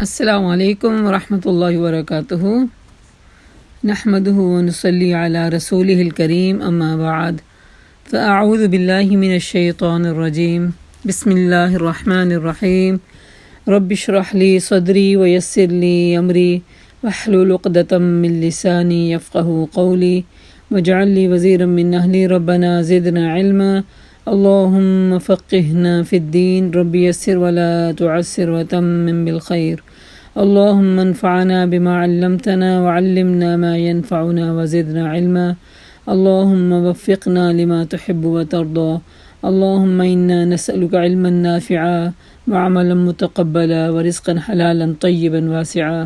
السلام علیکم ورحمۃ اللہ وبرکاتہ نحمده ونصلی علی رسولہ الکریم اما بعد فاعوذ باللہ من الشیطان الرجیم بسم اللہ الرحمن الرحیم رب اشرح لی صدری ویسر لی امری واحلل عقدۃ من لسانی یفقہوا قولی واجعل لی وزیرا من اہلی ربنا زدنا علما اللهم فقهنا في الدين رب يسر ولا تعسر وتمم بالخير اللهم انفعنا بما علمتنا وعلمنا ما ينفعنا وزدنا علما اللهم وفقنا لما تحب وترضى اللهم إنا نسألك علما نافعا وعملا متقبلا ورزقا حلالا طيبا واسعا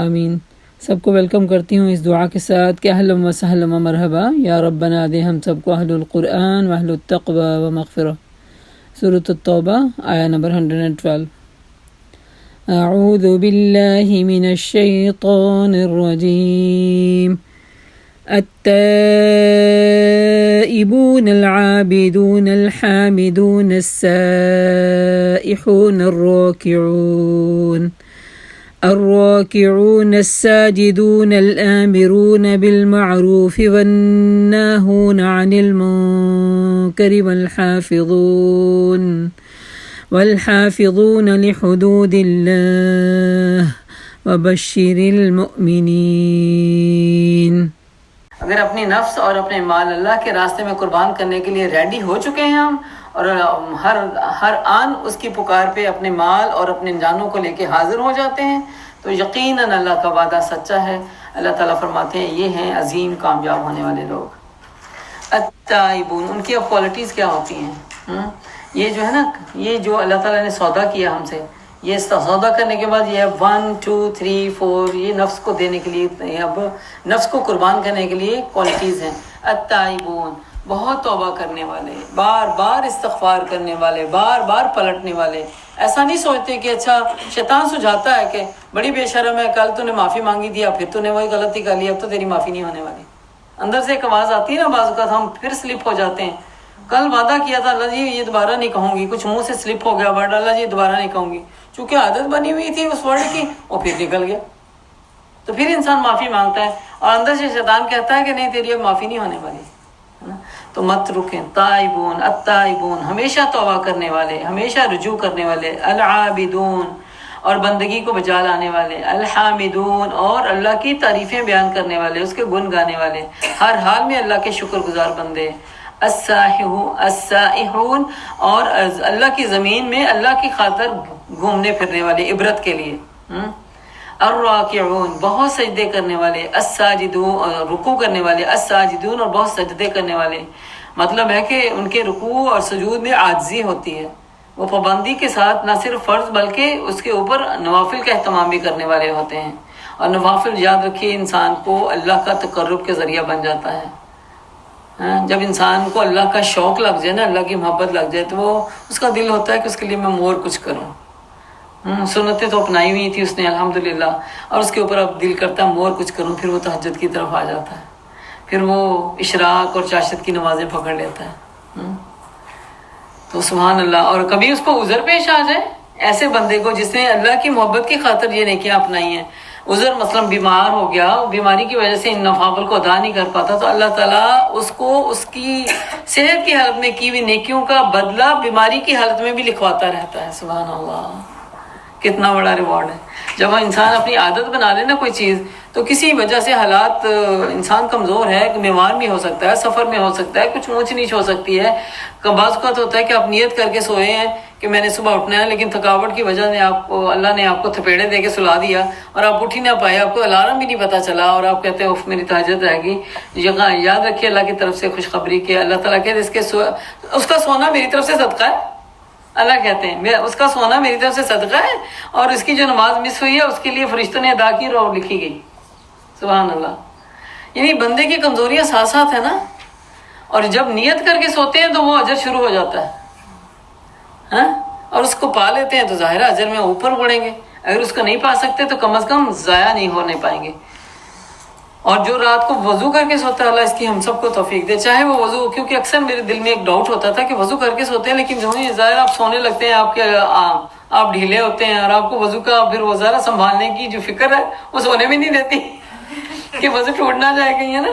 آمین۔ سب کو ویلکم کرتی ہوں اس دعا کے ساتھ کہ اہلا و سہلا و مرحبا، یا ربنا دے ہم سب کو اہل القرآن و اہل التقوی و مغفرہ۔ سورۃ التوبہ آیا نمبر 112۔ اعوذ باللہ من الشیطان الرجیم التائبون العابدون الحامدون السائحون الراكعون الساجدون الآمرون بالمعروف والناهون عن المنكر والحافظون لحدود الله وبشر المؤمنين۔ اگر اپنی نفس اور اپنے مال اللہ کے راستے میں قربان کرنے کے لیے ریڈی ہو چکے ہیں ہم، اور ہر آن اس کی پکار پہ اپنے مال اور اپنے جانوں کو لے کے حاضر ہو جاتے ہیں، تو یقیناً اللہ کا وعدہ سچا ہے۔ اللہ تعالیٰ فرماتے ہیں یہ ہیں عظیم کامیاب ہونے والے لوگ۔ التائبون، ان کی اب کوالٹیز کیا ہوتی ہیں؟ یہ جو ہے نا، یہ جو اللہ تعالیٰ نے سودا کیا ہم سے، یہ سودا کرنے کے بعد یہ 1 2 3 4 یہ نفس کو دینے کے لیے، اب نفس کو قربان کرنے کے لیے کوالٹیز ہیں۔ التائبون، بہت توبہ کرنے والے، بار بار استغفار کرنے والے، بار بار پلٹنے والے۔ ایسا نہیں سوچتے کہ اچھا شیطان سجھاتا ہے کہ بڑی بے شرم ہے، کل تو نے معافی مانگی دیا، پھر تو نے وہی غلطی کر لی، اب تو تیری معافی نہیں ہونے والی۔ اندر سے ایک آواز آتی ہے نا، بعض اوقات ہم پھر سلپ ہو جاتے ہیں، کل وعدہ کیا تھا اللہ جی یہ دوبارہ نہیں کہوں گی، کچھ منہ سے سلپ ہو گیا ورڈ، اللہ جی دوبارہ نہیں کہوں گی، چونکہ عادت بنی ہوئی تھی اس ورڈ کی، وہ پھر نکل گیا، تو پھر انسان معافی مانگتا ہے، اور اندر سے شیطان کہتا ہے کہ نہیں تیری اب معافی نہیں ہونے والی، تو مت رکیں۔ تائبون، التائبون، ہمیشہ توبہ کرنے والے، ہمیشہ رجوع کرنے والے، العابدون، اور بندگی کو بجا لانے والے، الحامدون، اور اللہ کی تعریفیں بیان کرنے والے، اس کے گن گانے والے، ہر حال میں اللہ کے شکر گزار بندے، السائحون، اور اللہ کی زمین میں اللہ کی خاطر گھومنے پھرنے والے، عبرت کے لیے، الراکعون، بہت سجدے کرنے والے، الساجدون، رکوع کرنے والے، الساجدون، اور بہت سجدے کرنے والے۔ مطلب ہے کہ ان کے رکوع اور سجود میں عاجزی ہوتی ہے، وہ پابندی کے ساتھ نہ صرف فرض بلکہ اس کے اوپر نوافل کا اہتمام بھی کرنے والے ہوتے ہیں، اور نوافل یاد رکھیے انسان کو اللہ کا تقرب کے ذریعہ بن جاتا ہے۔ جب انسان کو اللہ کا شوق لگ جائے نا، اللہ کی محبت لگ جائے، تو وہ اس کا دل ہوتا ہے کہ اس کے لیے میں اور کچھ کروں۔ سنتیں تو اپنائی ہوئی تھی اس نے الحمدللہ، اور اس کے اوپر اب دل کرتا ہے اور کچھ کروں، پھر وہ تہجد کی طرف آ جاتا ہے، پھر وہ اشراق اور چاشت کی نمازیں پکڑ لیتا ہے۔ تو سبحان اللہ۔ اور کبھی اس کو عذر پیش آ جائے، ایسے بندے کو جس نے اللہ کی محبت کی خاطر یہ نیکیاں اپنائی ہیں، عذر مثلا بیمار ہو گیا، بیماری کی وجہ سے ان نوافل کو ادا نہیں کر پاتا، تو اللہ تعالیٰ اس کو اس کی صحت کی حالت میں کی ہوئی نیکیوں کا بدلہ بیماری کی حالت میں بھی لکھواتا رہتا ہے۔ سبحان اللہ، کتنا بڑا ریوارڈ ہے۔ جب انسان اپنی عادت بنا لے نا کوئی چیز، تو کسی وجہ سے حالات، انسان کمزور ہے، بیمار بھی ہو سکتا ہے، سفر میں ہو سکتا ہے، کچھ اونچ نیچ ہو سکتی ہے، بعض اوقات ہوتا ہے کہ آپ نیت کر کے سوئے ہیں کہ میں نے صبح اٹھنا ہے، لیکن تھکاوٹ کی وجہ سے اللہ نے آپ کو تھپیڑے دے کے سلا دیا، اور آپ اٹھ ہی نہ پائے، آپ کو الارم بھی نہیں پتہ چلا، اور آپ کہتے ہیں اف میری تہجد رہ گئی۔ یاد رکھیے اللہ کی طرف سے خوشخبری کہ اللہ تعالیٰ کہتے ہیں اس کا سونا میری طرف سے صدقہ ہے۔ اللہ کہتے ہیں اس کا سونا میری طرف سے صدقہ ہے، اور اس کی جو نماز مس ہوئی ہے اس کے لیے فرشتوں نے ادا کی اور لکھی گئی۔ سبحان اللہ۔ یعنی بندے کی کمزوریاں ساتھ ساتھ ہیں نا، اور جب نیت کر کے سوتے ہیں تو وہ اجر شروع ہو جاتا ہے، اور اس کو پا لیتے ہیں تو ظاہر اجر میں اوپر بڑھیں گے، اگر اس کو نہیں پا سکتے تو کم از کم ضائع نہیں ہونے پائیں گے۔ اور جو رات کو وضو کر کے سوتا ہے، اللہ اس کی ہم سب کو توفیق دے، چاہے وہ وضو، کیونکہ اکثر میرے دل میں ایک ڈاؤٹ ہوتا تھا کہ وضو کر کے سوتے ہیں، لیکن جو ہی ظاہر آپ سونے لگتے ہیں، آپ کے آپ ڈھیلے ہوتے ہیں اور آپ کو وضو کا پھر روزانہ سنبھالنے کی جو فکر ہے وہ سونے میں نہیں دیتی کہ وضو ٹوٹ نہ جائے کہیں، ہے نا.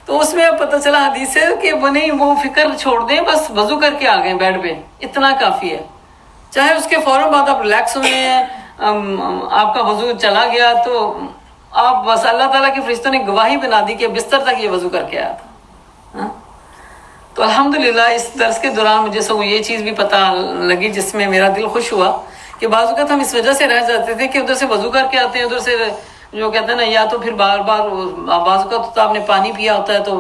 تو اس میں اب پتہ چلا حدیث سے کہ وہ نہیں، وہ فکر چھوڑ دیں، بس وضو کر کے آ گئے بیڈ پہ، اتنا کافی ہے. چاہے اس کے فوراً بعد آپ ریلیکس ہوئے ہیں، آپ کا وضو چلا گیا، تو آپ بس اللہ تعالیٰ کے فرشتوں نے گواہی بنا دی کہ بستر تک یہ وضو کر کے آیا تھا. تو الحمدللہ اس درس کے دوران مجھے سب یہ چیز بھی پتہ لگی جس میں میرا دل خوش ہوا کہ بعض اوقات ہم اس وجہ سے رہ جاتے تھے کہ ادھر سے وضو کر کے آتے ہیں، ادھر سے جو کہتے ہیں نا، یا تو پھر بار بار بعض اوقات تو آپ نے پانی پیا ہوتا ہے تو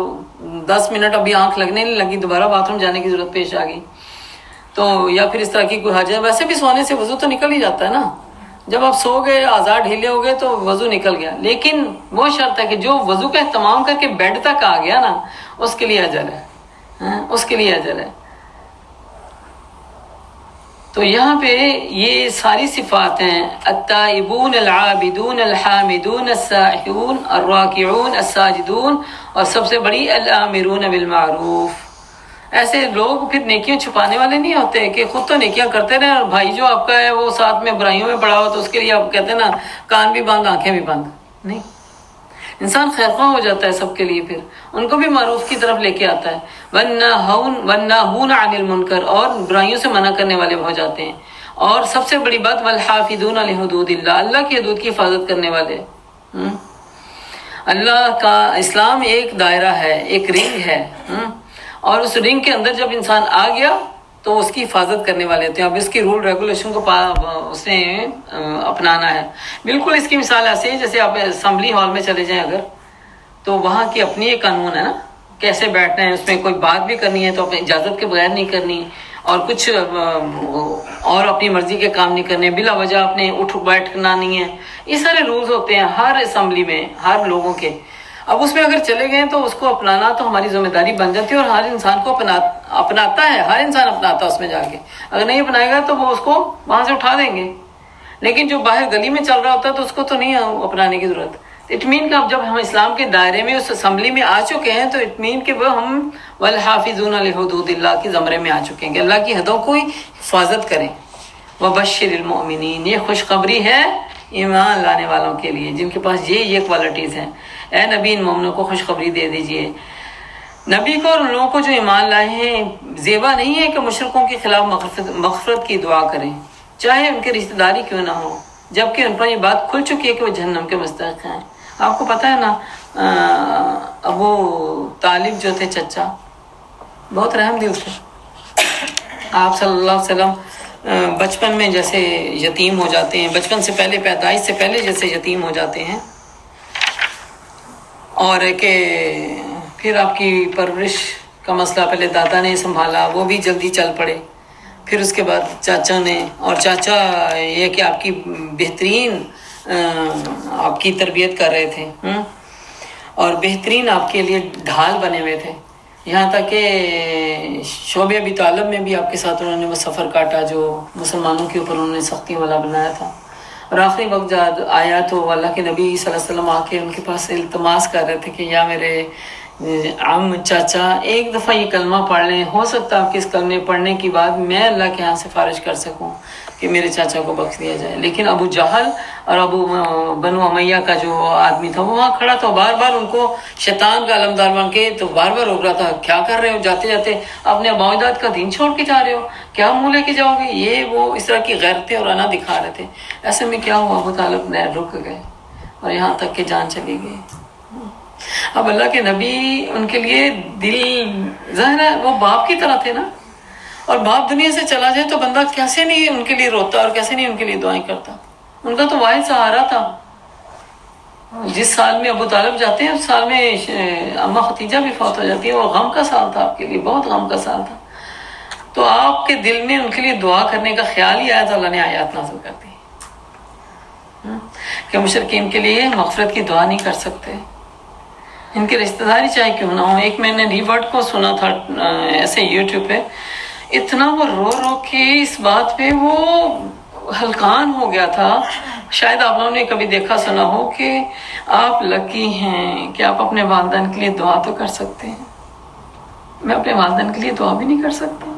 10 منٹ ابھی آنکھ لگنے نہیں لگی، دوبارہ باتھ روم جانے کی ضرورت پیش آ گئی، تو یا پھر اس طرح کی کوئی حاجت. ویسے بھی سونے سے وضو تو نکل ہی جاتا ہے نا، جب آپ سو گئے، اعضاء ڈھیلے ہو گئے تو وضو نکل گیا. لیکن وہ شرط ہے کہ جو وضو کا اہتمام کر کے بیڈ تک آ گیا نا، اس کے لیے اجر ہے، اس کے لیے اجر ہے. تو یہاں پہ یہ ساری صفات ہیں: التائبون العابدون الحامدون السائحون الراکعون الساجدون، اور سب سے بڑی الامرون بالمعروف. ایسے لوگ پھر نیکیاں چھپانے والے نہیں ہوتے کہ خود تو نیکیاں کرتے رہے اور بھائی جو آپ کا ہے وہ ساتھ میں برائیوں میں پڑا ہوا، تو اس کے لیے آپ کہتے ہیں نا کان بھی بند آنکھیں بھی بند. نہیں، انسان خیرخواہ ہو جاتا ہے سب کے لیے، پھر ان کو بھی معروف کی طرف لے کے آتا ہے. والناہون عن المنکر، اور برائیوں سے منع کرنے والے ہو جاتے ہیں. اور سب سے بڑی بات والحافظون لحدود اللہ، اللہ کی حدود کی حفاظت کرنے والے. اللہ کا اسلام ایک دائرہ ہے، ایک رنگ ہے، اور اس رنگ کے اندر جب انسان آ گیا تو اس کی حفاظت کرنے والے ہوتے ہیں. اب اس کی رول ریگولیشن کو اس نے اپنانا ہے. بالکل اس کی مثال ایسے ہے جیسے آپ اسمبلی ہال میں چلے جائیں اگر، تو وہاں کی اپنی ایک قانون ہے نا، کیسے بیٹھنا ہے، اس میں کوئی بات بھی کرنی ہے تو اپنی اجازت کے بغیر نہیں کرنی، اور کچھ اور اپنی مرضی کے کام نہیں کرنے، بلا وجہ اپنے اٹھ بیٹھنا نہیں ہے. یہ سارے رولز ہوتے ہیں ہر اسمبلی میں، ہر لوگوں کے. اب اس میں اگر چلے گئے تو اس کو اپنانا تو ہماری ذمہ داری بن جاتی ہے، اور ہر انسان کو اپناتا ہے، ہر انسان اپناتا ہے اس میں جا کے. اگر نہیں اپنائے گا تو وہ اس کو وہاں سے اٹھا دیں گے. لیکن جو باہر گلی میں چل رہا ہوتا ہے تو اس کو تو نہیں اپنانے کی ضرورت. اٹ مین کہ اب جب ہم اسلام کے دائرے میں اس اسمبلی میں آ چکے ہیں تو اٹ مین کہ وہ ہم والحافظون لحدود اللہ کے زمرے میں آ چکے ہیں کہ اللہ کی حدوں کو حفاظت کریں. وبشر المؤمنین، یہ خوشخبری ہے ایمان لانے والوں کے لیے جن کے پاس یہ کوالٹیز ہیں. اے نبی ان مومنوں کو خوشخبری دے دیجئے. نبی کو اور ان لوگوں کو جو ایمان لائے ہیں زیبا نہیں ہے کہ مشرکوں کے خلاف مغفرت کی دعا کریں، چاہے ان کے رشتہ داری کیوں نہ ہو، جبکہ ان پر یہ بات کھل چکی ہے کہ وہ جہنم کے مستحق ہیں. آپ کو پتہ ہے نا، ابو طالب جو تھے چچا، بہت رحم دل تھے. آپ صلی اللہ علیہ وسلم بچپن میں جیسے یتیم ہو جاتے ہیں، بچپن سے پہلے، پیدائش سے پہلے جیسے یتیم ہو جاتے ہیں، اور کہ پھر آپ کی پرورش کا مسئلہ پہلے دادا نے سنبھالا، وہ بھی جلدی چل پڑے، پھر اس کے بعد چاچا نے، اور چاچا یہ کہ آپ کی بہترین آپ کی تربیت کر رہے تھے، اور بہترین آپ کے لیے ڈھال بنے ہوئے تھے. یہاں تک کہ شعبہ ابی طالب میں بھی آپ کے ساتھ انہوں نے وہ سفر کاٹا جو مسلمانوں کے اوپر انہوں نے سختی والا بنایا تھا. اور آخری وقت جب آیا تو اللہ کے نبی صلی اللہ علیہ وسلم آ کے ان کے پاس التماس کر رہے تھے کہ یا میرے عم چاچا ایک دفعہ یہ کلمہ پڑھ لیں، ہو سکتا ہے آپ کے اس کلمے پڑھنے کی بعد میں اللہ کے ہاں سفارش کر سکوں کہ میرے چاچا کو بخش دیا جائے. لیکن ابو جہل اور ابو بنو امیہ کا جو آدمی تھا وہ وہاں کھڑا تھا، بار بار ان کو شیطان کا علمدار بن کے تو بار بار روک رہا تھا، کیا کر رہے ہو، جاتے جاتے اپنے ابا اجداد کا دین چھوڑ کے جا رہے ہو، کیا منہ لے کے جاؤ گے. یہ وہ اس طرح کی غیرتیں اور انا دکھا رہے تھے. ایسے میں کیا ہوا، ابو طالب نے رک گئے اور یہاں تک کہ جان چلی گئی. اب اللہ کے نبی ان کے لیے دل ظاہر ہے وہ باپ کی طرح تھے نا، اور باپ دنیا سے چلا جائے تو بندہ کیسے نہیں ان کے لیے روتا اور کیسے نہیں ان کے لیے دعائیں کرتا. ان کا تو واحد سہارا تھا. جس سال میں ابو طالب جاتے ہیں اس سال میں اماں ختیجہ بھی فوت ہو جاتی ہے. وہ غم کا سال تھا آپ کے لیے، بہت غم کا سال تھا. تو آپ کے دل میں ان کے لیے دعا کرنے کا خیال ہی آیا تو اللہ نے آیات نازل کر دی کہ مشرکین کے لیے مغفرت کی دعا نہیں کر سکتے، ان کے رشتہ داری چاہے کیوں نہ ہو. ایک میں نے ریورڈ کو سنا تھا ایسے یوٹیوب پہ، اتنا وہ رو رو کے اس بات پہ وہ ہلکان ہو گیا تھا. شاید آپ لوگوں نے کبھی دیکھا سنا ہو کہ آپ لکی ہیں کہ آپ اپنے والدین کے لیے دعا تو کر سکتے ہیں. میں اپنے والدین کے لیے دعا بھی نہیں کر سکتا.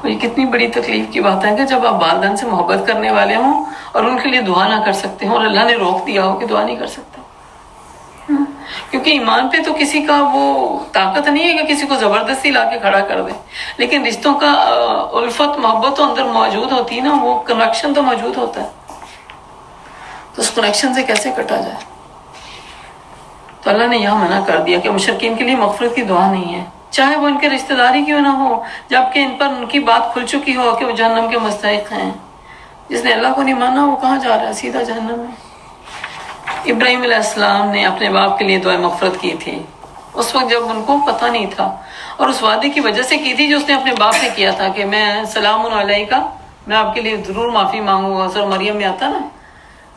اور یہ کتنی بڑی تکلیف کی بات ہے کہ جب آپ والدین سے محبت کرنے والے ہوں اور ان کے لیے دعا نہ کر سکتے ہوں، اور اللہ نے روک دیا ہو کہ دعا نہیں کر سکتے. کیونکہ ایمان پہ تو کسی کا وہ طاقت نہیں ہے کہ کسی کو زبردستی لا کے کھڑا کر دے، لیکن رشتوں کا الفت محبت تو اندر موجود ہوتی ہے نا، وہ کنیکشن تو موجود ہوتا ہے، تو اس کنیکشن سے کیسے کٹا جائے. تو اللہ نے یہاں منع کر دیا کہ مشرکین کے لیے مغفرت کی دعا نہیں ہے، چاہے وہ ان کے رشتہ داری کیوں نہ ہو، جبکہ ان پر ان کی بات کھل چکی ہو کہ وہ جہنم کے مستحق ہیں. جس نے اللہ کو نہیں مانا وہ کہاں جا رہا ہے؟ سیدھا جہنم میں. ابراہیم علیہ السلام نے اپنے باپ کے لیے دعا مغفرت کی تھی اس وقت جب ان کو پتہ نہیں تھا، اور اس وعدے کی وجہ سے کی تھی جو اس نے اپنے باپ سے کیا تھا کہ میں سلام علیہ کا، میں آپ کے لیے ضرور معافی مانگوں گا. سر مریم میں آتا نا،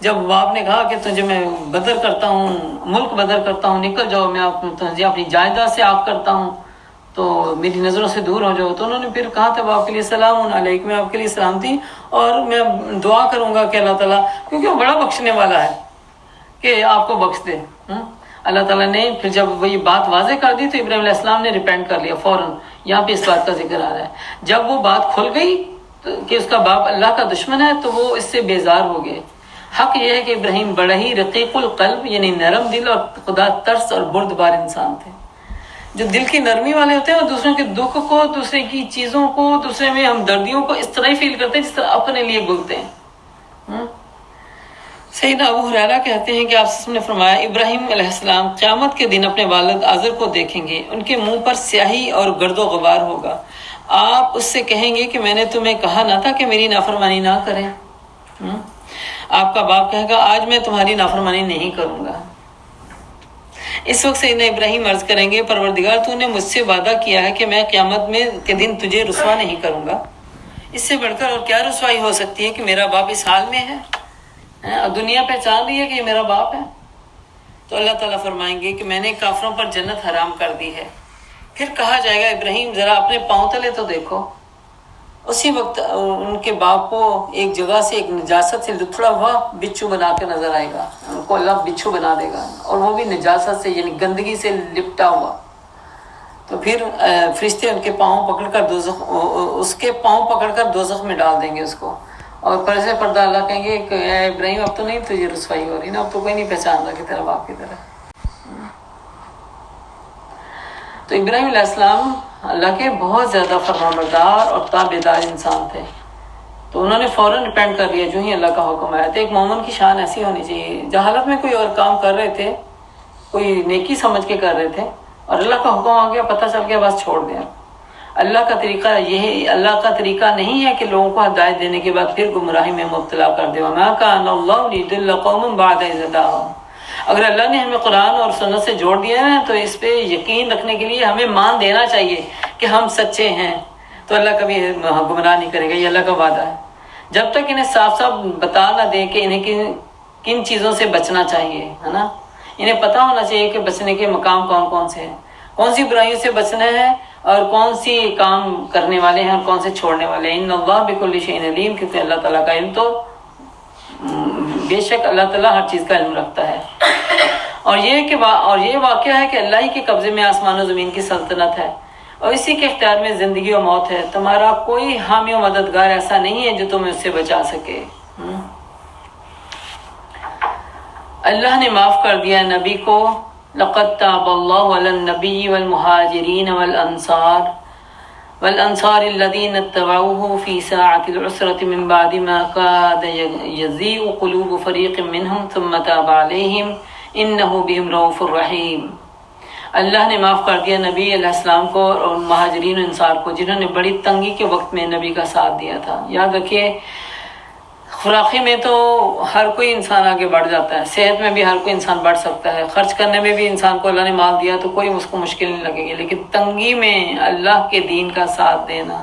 جب باپ نے کہا کہ تجھے میں بدر کرتا ہوں، ملک بدر کرتا ہوں، نکل جاؤ، میں تجھے اپنی جائیداد سے آگ کرتا ہوں تو میری نظروں سے دور ہو جاؤ. تو انہوں نے پھر کہا تھا باپ کے لیے سلام علیک، میں آپ کے لیے سلامتی اور میں دعا کروں گا کہ اللہ تعالیٰ، کیونکہ وہ بڑا بخشنے والا ہے، کہ آپ کو بخش دے. اللہ تعالیٰ نے پھر جب وہ یہ بات واضح کر دی تو ابراہیم علیہ السلام نے ریپینٹ کر لیا فوراً. یہاں پہ اس بات کا ذکر آ رہا ہے جب وہ بات کھل گئی کہ اس کا باپ اللہ کا دشمن ہے تو وہ اس سے بیزار ہو گئے. حق یہ ہے کہ ابراہیم بڑا ہی رقیق القلب یعنی نرم دل اور خدا ترس اور بردبار انسان تھے. جو دل کی نرمی والے ہوتے ہیں وہ دوسروں کے دکھ کو، دوسرے کی چیزوں کو، دوسرے میں ہمدردیوں کو اس طرح ہی فیل کرتے ہیں جس طرح اپنے لیے گلتے ہیں. سیدنا ابو ہریرہ کہتے ہیں کہ آپ نے فرمایا ابراہیم علیہ السلام قیامت کے دن اپنے والد آزر کو دیکھیں گے، ان کے منہ پر سیاہی اور گرد و غبار ہوگا. آپ اس سے کہیں گے کہ میں نے تمہیں کہا نہ تھا کہ میری نافرمانی نہ کریں. آپ کا باپ کہے گا آج میں تمہاری نافرمانی نہیں کروں گا. اس وقت سیدنا ابراہیم عرض کریں گے پروردگار تو نے مجھ سے وعدہ کیا ہے کہ میں قیامت میں کے دن تجھے رسوا نہیں کروں گا. اس سے بڑھ کر اور کیا رسوائی ہو سکتی ہے کہ میرا باپ اس حال میں ہے اور دنیا پہچان رہی ہے کہ یہ میرا باپ ہے. تو اللہ تعالیٰ فرمائیں گے کہ میں نے کافروں پر جنت حرام کر دی ہے. پھر کہا جائے گا ابراہیم ذرا اپنے پاؤں تلے تو دیکھو. اسی وقت ان کے باپ کو ایک جگہ سے ایک نجاست سے لتھڑا ہوا بچھو بنا کے نظر آئے گا. ان کو اللہ بچھو بنا دے گا اور وہ بھی نجاست سے یعنی گندگی سے لپٹا ہوا. تو پھر فرشتے ان کے پاؤں پکڑ کر اس کے پاؤں پکڑ کر دوزخ میں ڈال دیں گے اس کو. اور پردے پردہ اللہ کہیں گے کہ اے ابراہیم اب تو نہیں تجھے رسوائی ہو رہی نا، اب تو کوئی نہیں پہچان رہا کہ تیرا باپ کی طرح. تو ابراہیم علیہ السلام اللہ کے بہت زیادہ فرمانبردار اور تابعدار انسان تھے. تو انہوں نے فوراً ریپینٹ کر لیا جو ہی اللہ کا حکم آیا تھا. ایک مومن کی شان ایسی ہونی چاہیے جہالت میں کوئی اور کام کر رہے تھے، کوئی نیکی سمجھ کے کر رہے تھے اور اللہ کا حکم آ گیا، پتہ چل گیا، بس چھوڑ دیا. اللہ کا طریقہ یہ، اللہ کا طریقہ نہیں ہے کہ لوگوں کو ہدایت دینے کے بعد پھر گمراہی میں مبتلا کر دے. وَمَا كَانَ اللَّهُ لِيُضِلَّ قَوْمًا بَعْدَ إِذْ هَدَاهُمْ. اگر اللہ نے ہمیں قرآن اور سنت سے جوڑ دیا ہے تو اس پہ یقین رکھنے کے لیے ہمیں مان دینا چاہیے کہ ہم سچے ہیں. تو اللہ کبھی گمراہ نہیں کرے گا، یہ اللہ کا وعدہ ہے. جب تک انہیں صاف صاف بتا نہ دیں کہ انہیں کن چیزوں سے بچنا چاہیے، ہے نا. انہیں پتہ ہونا چاہیے کہ بچنے کے مقام کون کون سے ہیں، کون سی برائیوں سے بچنا ہے اور کون سی کام کرنے والے ہیں اور کون سے چھوڑنے والے ہیں. ان اللہ بکل شیء علیم، کیونکہ اللہ تعالیٰ کا علم تو بے شک اللہ تعالیٰ ہر چیز کا علم رکھتا ہے. اور یہ واقعہ ہے کہ اللہ ہی کے قبضے میں آسمان و زمین کی سلطنت ہے اور اسی کے اختیار میں زندگی و موت ہے. تمہارا کوئی حامی و مددگار ایسا نہیں ہے جو تمہیں اس سے بچا سکے. اللہ نے معاف کر دیا نبی کو. لقد تاب اللہ علی النبی والمہاجرین والانصار الذین اتبعوه فی ساعة العسرة من بعد ما كاد يزیغ قلوب فریق منهم ثم تاب علیہم انہ بهم رؤوف الرحیم. اللہ نے معاف کر دیا نبی علیہ السلام کو اور مہاجرین و انصار کو جنہوں نے بڑی تنگی کے وقت میں نبی کا ساتھ دیا تھا. یاد رکھیے خوراکی میں تو ہر کوئی انسان آگے بڑھ جاتا ہے، صحت میں بھی ہر کوئی انسان بڑھ سکتا ہے، خرچ کرنے میں بھی انسان کو اللہ نے مال دیا تو کوئی اس کو مشکل نہیں لگے گی. لیکن تنگی میں اللہ کے دین کا ساتھ دینا،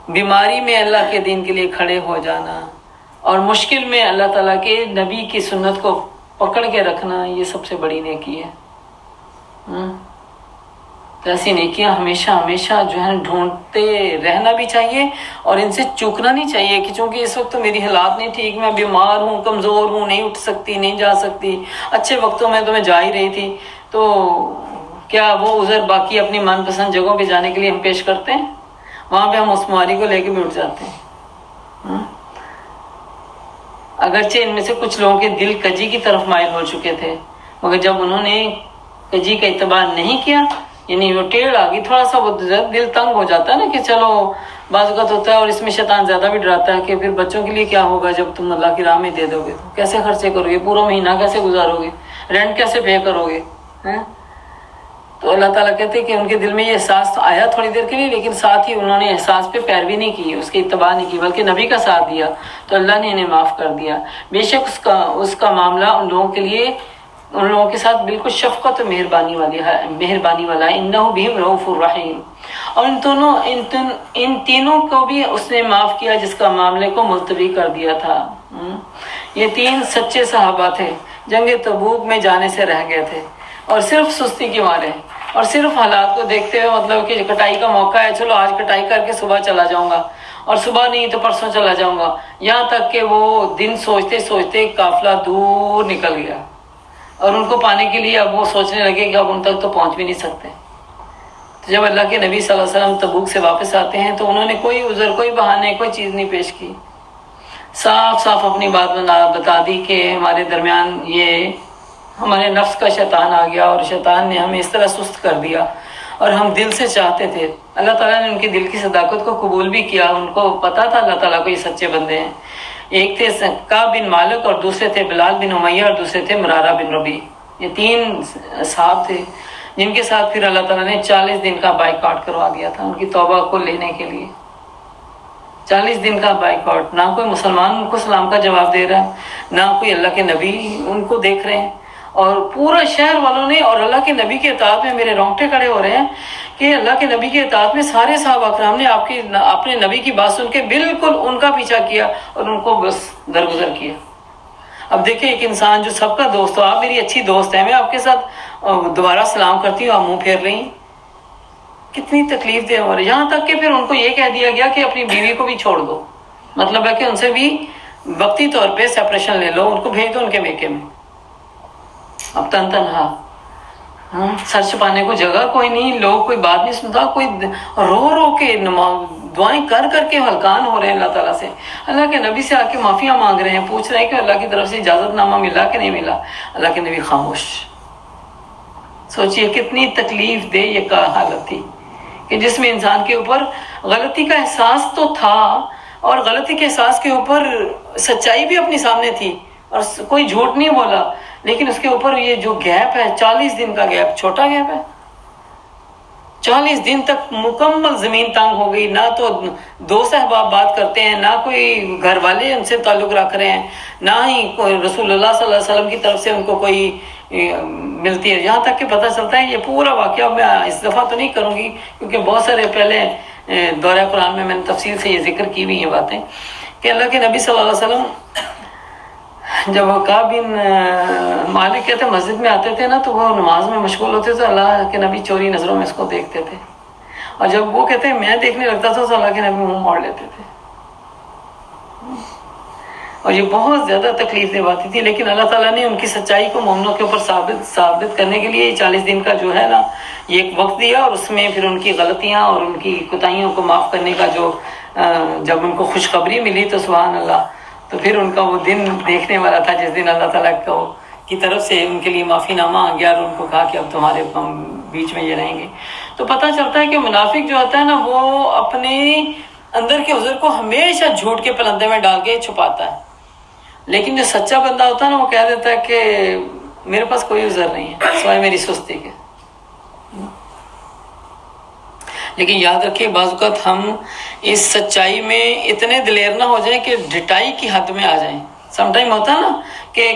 بیماری میں اللہ کے دین کے لیے کھڑے ہو جانا اور مشکل میں اللہ تعالیٰ کے نبی کی سنت کو پکڑ کے رکھنا، یہ سب سے بڑی نیکی ہے. تو ایسی نیکیاں ہمیشہ ہمیشہ جو ہے ڈھونڈتے رہنا بھی چاہیے اور ان سے چوکنا نہیں چاہیے کہ چونکہ اس وقت تو میری حالات نہیں ٹھیک، میں بیمار ہوں، کمزور ہوں، نہیں اٹھ سکتی، نہیں جا سکتی. اچھے وقتوں میں تو میں جا ہی رہی تھی، تو کیا وہ عذر باقی اپنی من پسند جگہوں پہ جانے کے لیے ہم پیش کرتے ہیں؟ وہاں پہ ہم اس بیماری کو لے کے بھی اٹھ جاتے ہیں. اگرچہ ان میں سے کچھ لوگوں کے دل کجی کی طرف مائل ہو چکے تھے، مگر جب انہوں نے کجی کا اتباع نہیں کیا، یعنی وہ ٹیڑھ آ گئی، تھوڑا سا وہ دل تنگ ہو جاتا ہے نا کہ چلو بعض اوقات ہوتا ہے. اور اس میں شیطان زیادہ بھی ڈراتا ہے کہ پھر بچوں کے لیے کیا ہوگا جب تم اللہ کی راہ میں دے دو گے تو کیسے خرچے کرو گے، پورا مہینہ کیسے گزارو گے، رینٹ کیسے پے کرو گے. تو اللہ تعالیٰ کہتے ہیں کہ ان کے دل میں یہ احساس تو آیا تھوڑی دیر کے لیے، لیکن ساتھ ہی انہوں نے احساس پہ پیروی نہیں کی، اس کی اتباع نہیں کی، بلکہ نبی کا ساتھ دیا، تو اللہ نے انہیں معاف کر دیا. بے شک اس کا معاملہ ان لوگوں کے لیے، ان لوگوں کے ساتھ بالکل شفقت و مہربانی والا ہے. انہ بہم رؤوف الرحیم. اور ان تینوں کو بھی اس نے معاف کیا جس کا معاملے کو ملتوی کر دیا تھا. یہ 3 سچے صحابہ تھے، جنگ تبوک میں جانے سے رہ گئے تھے، اور صرف سستی کے مارے اور صرف حالات کو دیکھتے ہوئے، مطلب کہ کٹائی کا موقع ہے، چلو آج کٹائی کر کے صبح چلا جاؤں گا، اور صبح نہیں تو پرسوں چلا جاؤں گا، یہاں تک کہ وہ دن سوچتے سوچتے قافلہ دور نکل گیا، اور ان کو پانے کے لیے اب وہ سوچنے لگے کہ اب ان تک تو پہنچ بھی نہیں سکتے. تو جب اللہ کے نبی صلی اللہ علیہ وسلم تبوک سے واپس آتے ہیں تو انہوں نے کوئی عذر، کوئی بہانے، کوئی چیز نہیں پیش کی، صاف صاف اپنی بات بتا دی کہ ہمارے درمیان یہ ہمارے نفس کا شیطان آ گیا، اور شیطان نے ہمیں اس طرح سست کر دیا، اور ہم دل سے چاہتے تھے. اللہ تعالیٰ نے ان کی دل کی صداقت کو قبول بھی کیا. ان کو پتا تھا اللہ تعالیٰ کو یہ سچے بندے ہیں. ایک تھے کعب بن مالک، اور دوسرے تھے بلال بن امیہ، اور دوسرے تھے مرارہ بن ربیع. یہ 3 صحاب تھے جن کے ساتھ پھر اللہ تعالیٰ نے 40 دن کا بائیکاٹ کروا دیا تھا ان کی توبہ کو لینے کے لیے. 40 دن کا بائیکاٹ. نہ کوئی مسلمان ان کو سلام کا جواب دے رہا ہے، نہ کوئی اللہ کے نبی ان کو دیکھ رہے ہیں، اور پورا شہر والوں نے، اور اللہ کے نبی کے اطاعت میں میرے رونگٹے کھڑے ہو رہے ہیں کہ اللہ کے نبی کے اطاعت میں سارے صحابہ اکرام نے اپنے نبی کی بات سن کے بالکل ان کا پیچھا کیا اور ان کو بس درگزر کیا. اب دیکھیں ایک انسان جو سب کا دوست ہو، آپ میری اچھی دوست ہیں، میں آپ کے ساتھ دوبارہ سلام کرتی ہوں، آپ منہ پھیر رہی ہیں، کتنی تکلیف دہ. اور یہاں تک کہ پھر ان کو یہ کہہ دیا گیا کہ اپنی بیوی کو بھی چھوڑ دو، مطلب ہے کہ ان سے بھی وقتی طور پہ سیپریشن لے لو، ان کو بھیج دو ان کے میکے میں. اب تنہا، سر چھپانے کو جگہ کوئی نہیں، لوگ کوئی بات نہیں سنتا، کوئی رو رو کے دعائیں کر کر کے ہلکان ہو رہے ہیں اللہ تعالیٰ سے. اللہ کے نبی سے آ کے معافیاں مانگ رہے ہیں، پوچھ رہے ہیں کہ اللہ کی طرف سے اجازت نامہ ملا کہ نہیں ملا. اللہ کے نبی خاموش. سوچئے کتنی تکلیف دہ یہ حالت تھی کہ جس میں انسان کے اوپر غلطی کا احساس تو تھا، اور غلطی کے احساس کے اوپر سچائی بھی اپنی سامنے تھی، اور کوئی جھوٹ نہیں بولا، لیکن اس کے اوپر یہ جو گیپ ہے 40 دن کا گیپ، چھوٹا گیپ ہے. 40 دن تک مکمل زمین تانگ ہو گئی، نہ تو دوست احباب بات کرتے ہیں، نہ کوئی گھر والے ان سے تعلق رکھ رہے ہیں، نہ ہی کوئی رسول اللہ صلی اللہ علیہ وسلم کی طرف سے ان کو کوئی ملتی ہے. یہاں تک کہ پتہ چلتا ہے، یہ پورا واقعہ میں اس دفعہ تو نہیں کروں گی کیونکہ بہت سارے پہلے دورہ قرآن میں نے تفصیل سے یہ ذکر کی ہوئی ہیں باتیں، کہ اللہ کے نبی صلی اللہ علیہ وسلم جب کعب بن مالک کہتے مسجد میں آتے تھے نا تو وہ نماز میں مشغول ہوتے تھے، اللہ کے نبی چوری نظروں میں اس کو دیکھتے تھے، اور جب وہ کہتے ہیں میں دیکھنے لگتا تھا تو اللہ کے نبی منہ موڑ لیتے تھے. اور یہ بہت زیادہ تکلیف دہ باتیں تھی، لیکن اللہ تعالیٰ نے ان کی سچائی کو مومنوں کے اوپر ثابت کرنے کے لیے 40 دن کا جو ہے نا یہ ایک وقت دیا، اور اس میں پھر ان کی غلطیاں اور ان کی کوتاہیوں کو معاف کرنے کا جو جب ان کو خوشخبری ملی تو سبحان اللہ، تو پھر ان کا وہ دن دیکھنے والا تھا جس دن اللہ تعالیٰ کی طرف سے ان کے لیے معافی نامہ آ گیا، اور ان کو کہا کہ اب تمہارے بیچ میں یہ رہیں گے. تو پتہ چلتا ہے کہ منافق جو ہوتا ہے نا وہ اپنے اندر کے عذر کو ہمیشہ جھوٹ کے پلندے میں ڈال کے چھپاتا ہے، لیکن جو سچا بندہ ہوتا ہے نا وہ کہہ دیتا ہے کہ میرے پاس کوئی عذر نہیں ہے سوائے میری سستی کے. لیکن یاد رکھیے بعض اوقات ہم اس سچائی میں اتنے دلیر نہ ہو جائیں کہ ڈٹائی کی حد میں آ جائیں. سم ٹائم ہوتا نا کہ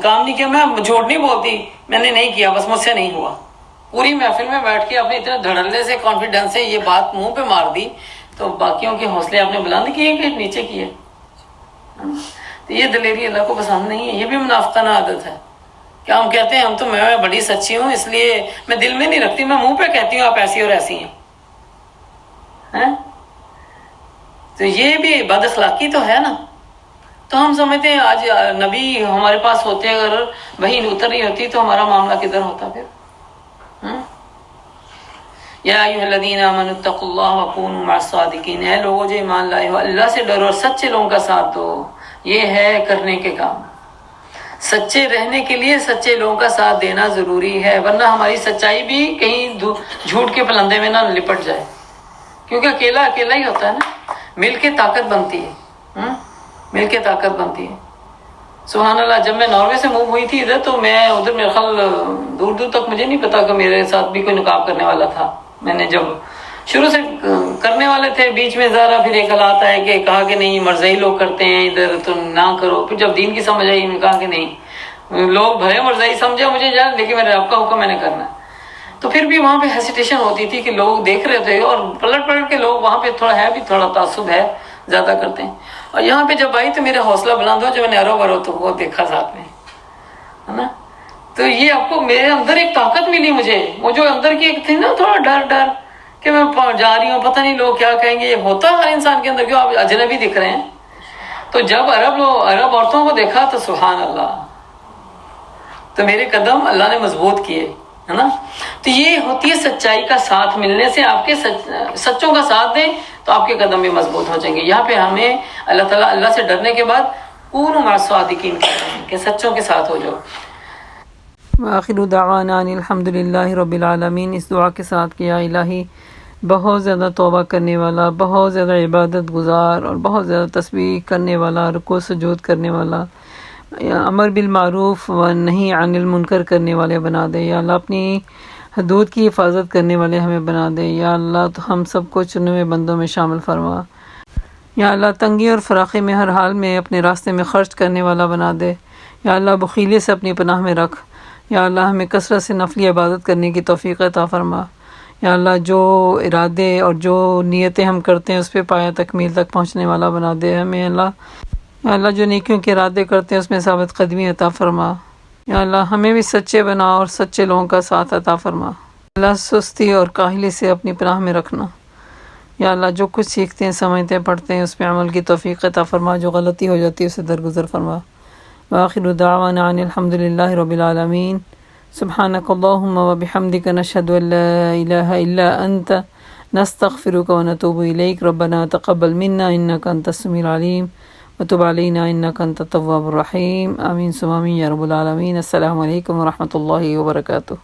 کام نہیں کیا، میں جھوٹ نہیں بولتی، میں نے نہیں کیا، بس مجھ سے نہیں ہوا. پوری محفل میں بیٹھ کے اپنے اتنے دھڑلے سے کانفیڈنس سے یہ بات منہ پہ مار دی تو باقیوں کے حوصلے آپ نے بلند کیے کہ نیچے کیے. تو یہ دلیری اللہ کو پسند نہیں ہے. یہ بھی منافقانہ عادت ہے کہ ہم کہتے ہیں ہم تو میں بڑی سچی ہوں، اس لیے میں دل میں نہیں رکھتی، میں منہ پہ کہتی ہوں آپ ایسی اور ایسی ہیں. تو یہ بھی بد اخلاقی تو ہے نا. تو ہم سمجھتے ہیں آج نبی ہمارے پاس ہوتے، اگر وہی اتر رہی ہوتی تو ہمارا معاملہ کدھر ہوتا پھر. یا ایھا الذین آمنوا اتقوا اللہ وکونوا مع الصادقین، اے لوگوں جو ایمان لائے ہو اللہ سے ڈرو اور سچے لوگوں کا ساتھ دو۔ یہ ہے کرنے کے کام، سچے رہنے کے لیے سچے لوگوں کا ساتھ دینا ضروری ہے، ورنہ ہماری سچائی بھی کہیں جھوٹ کے پلندے میں نہ لپٹ جائے، کیونکہ اکیلا اکیلا ہی ہوتا ہے نا، مل کے طاقت بنتی ہے، مل کے طاقت بنتی ہے۔ سبحان اللہ، جب میں ناروے سے موو ہوئی تھی ادھر، تو میں ادھر میرے خیال دور دور تک مجھے نہیں پتا کہ میرے ساتھ بھی کوئی نقاب کرنے والا تھا۔ میں نے جب شروع سے کرنے والے تھے، بیچ میں ذرا پھر ایک حالات آئے کہ کہا کہ نہیں مرزائی لوگ کرتے ہیں ادھر تو نہ کرو، پھر جب دین کی سمجھ آئی میں کہا کہ نہیں، لوگ بھلے مرزائی سمجھے مجھے جان، لیکن میرے رب کا حکم میں نے کرنا ہے۔ تو پھر بھی وہاں پہ ہیسیٹیشن ہوتی تھی کہ لوگ دیکھ رہے تھے، اور پلٹ کے لوگ وہاں پہ تھوڑا ہے بھی، تھوڑا تعصب ہے، زیادہ کرتے ہیں۔ اور یہاں پہ جب آئی تو میرا حوصلہ بلند ہو، جو میں نے ارو برو تو وہ دیکھا ساتھ میں، ہے نا۔ تو یہ آپ کو میرے اندر ایک طاقت ملی، مجھے وہ جو اندر کی ایک تھی نا تھوڑا ڈر کہ میں جا رہی ہوں، پتہ نہیں لوگ کیا کہیں گے، یہ ہوتا ہر انسان کے اندر، کیوں آپ اجنبی دکھ رہے ہیں۔ تو جب عرب عورتوں کو دیکھا تو سبحان اللہ، تو میرے قدم اللہ نے مضبوط کیے، ہے نا۔ تو یہ ہوتی ہے سچائی کا ساتھ ملنے سے، آپ کے سچوں کا ساتھ دیں تو آپ کے قدم بھی مضبوط ہو جائیں گے۔ یہاں پہ ہمیں اللہ تعالیٰ اللہ سے ڈرنے کے بعد کونوا مع الصادقین کہتے ہیں کہ سچوں کے ساتھ ہو جاؤ۔ وآخر دعوانا ان الحمد للہ رب العالمین۔ اس دعا کے ساتھ کہ یا الہی، بہت زیادہ توبہ کرنے والا، بہت زیادہ عبادت گزار اور بہت زیادہ تسبیح کرنے والا، رکوع سجود کرنے والا، امر بالمعروف و نہی عن المنکر کرنے والے بنا دے۔ یا اللہ اپنی حدود کی حفاظت کرنے والے ہمیں بنا دے۔ یا اللہ تو ہم سب کو چنے ہوئے بندوں میں شامل فرما۔ یا اللہ تنگی اور فراخی میں ہر حال میں اپنے راستے میں خرچ کرنے والا بنا دے۔ یا اللہ بخیلی سے اپنی پناہ میں رکھ۔ یا اللہ ہمیں کثرت سے نفلی عبادت کرنے کی توفیق عطا فرما۔ یا اللہ جو ارادے اور جو نیتیں ہم کرتے ہیں اس پہ پایہ تکمیل تک پہنچنے والا بنا دے ہمیں اللہ۔ یا اللہ جو نیکیوں کے ارادے کرتے ہیں اس میں ثابت قدمی عطا فرما۔ یا اللہ ہمیں بھی سچے بنا اور سچے لوگوں کا ساتھ عطا فرما۔ اللہ سستی اور کاہلی سے اپنی پناہ میں رکھنا۔ یا اللہ جو کچھ سیکھتے ہیں، سمجھتے ہیں، پڑھتے ہیں اس پہ عمل کی توفیق عطا فرما، جو غلطی ہو جاتی ہے اسے درگزر فرما۔ وآخر دعوانا ان الحمد للہ رب العالمین۔ سبحانک اللہم وبحمدک، نشہد ان لا الہ الا انت، نستغفرک ونتوب الیک۔ ربنا تقبل منا انک انت السمیع العلیم وتب علینا انک انت التواب الرحیم۔ آمین ثم آمین یا رب العالمین۔ السلام علیکم ورحمۃ اللہ وبرکاتہ۔